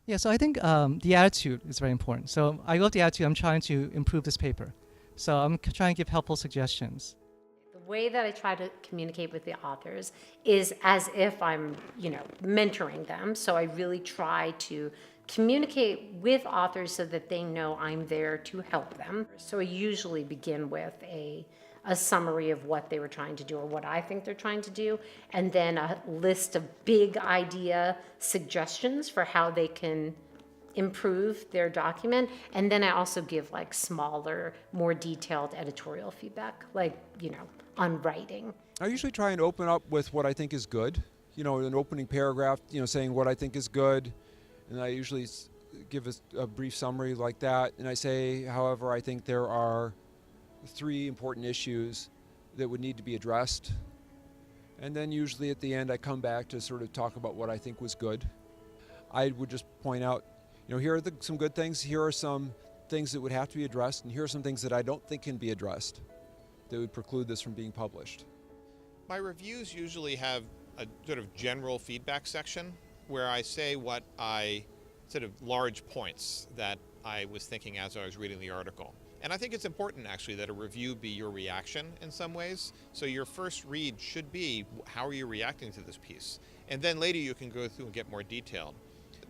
Yeah, so I think the attitude is very important. So I love the attitude. I'm trying to improve this paper. So I'm trying to give helpful suggestions. The way that I try to communicate with the authors is as if I'm, mentoring them. So I really try to communicate with authors so that they know I'm there to help them. So I usually begin with a summary of what they were trying to do or what I think they're trying to do, and then a list of big idea suggestions for how they can improve their document. And then I also give like smaller, more detailed editorial feedback, like, on writing. I usually try and open up with what I think is good, an opening paragraph, saying what I think is good, and I usually give a brief summary like that, and I say, however, I think there are 3 important issues that would need to be addressed, and then usually at the end I come back to sort of talk about what I think was good. I would just point out, here are some good things, here are some things that would have to be addressed, and here are some things that I don't think can be addressed that would preclude this from being published. My reviews usually have a sort of general feedback section where I say what sort of large points that I was thinking as I was reading the article. And I think it's important actually that a review be your reaction in some ways. So your first read should be, how are you reacting to this piece? And then later you can go through and get more detailed.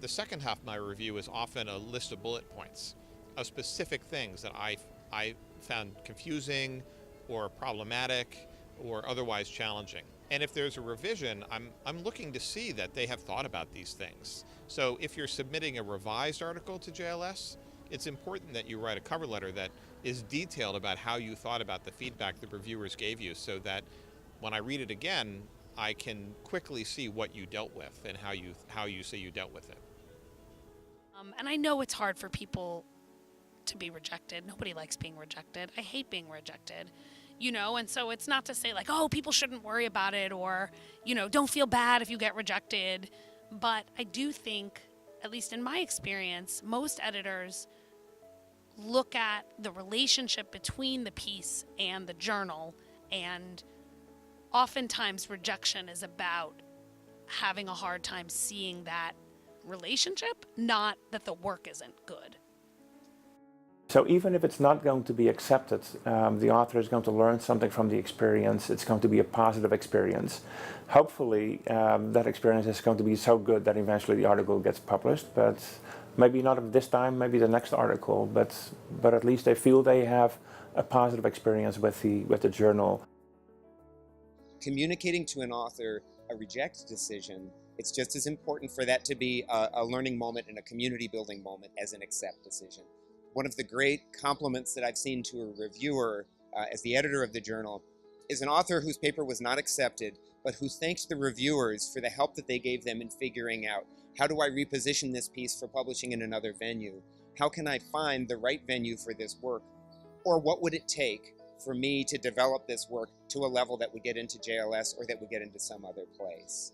The second half of my review is often a list of bullet points of specific things that I found confusing or problematic or otherwise challenging. And if there's a revision, I'm looking to see that they have thought about these things. So if you're submitting a revised article to JLS, it's important that you write a cover letter that is detailed about how you thought about the feedback the reviewers gave you, so that when I read it again, I can quickly see what you dealt with and how you say you dealt with it. And I know it's hard for people to be rejected. Nobody likes being rejected. I hate being rejected, and so it's not to say like, oh, people shouldn't worry about it, or, don't feel bad if you get rejected. But I do think, at least in my experience, most editors look at the relationship between the piece and the journal, and oftentimes rejection is about having a hard time seeing that relationship, not that the work isn't good. So even if it's not going to be accepted, the author is going to learn something from the experience. It's going to be a positive experience. Hopefully that experience is going to be so good that eventually the article gets published, but maybe not this time, maybe the next article, but at least they feel they have a positive experience with the journal. Communicating to an author a reject decision, it's just as important for that to be a learning moment and a community building moment as an accept decision. One of the great compliments that I've seen to a reviewer as the editor of the journal is an author whose paper was not accepted, but who thanks the reviewers for the help that they gave them in figuring out, how do I reposition this piece for publishing in another venue? How can I find the right venue for this work? Or what would it take for me to develop this work to a level that would get into JLS or that would get into some other place?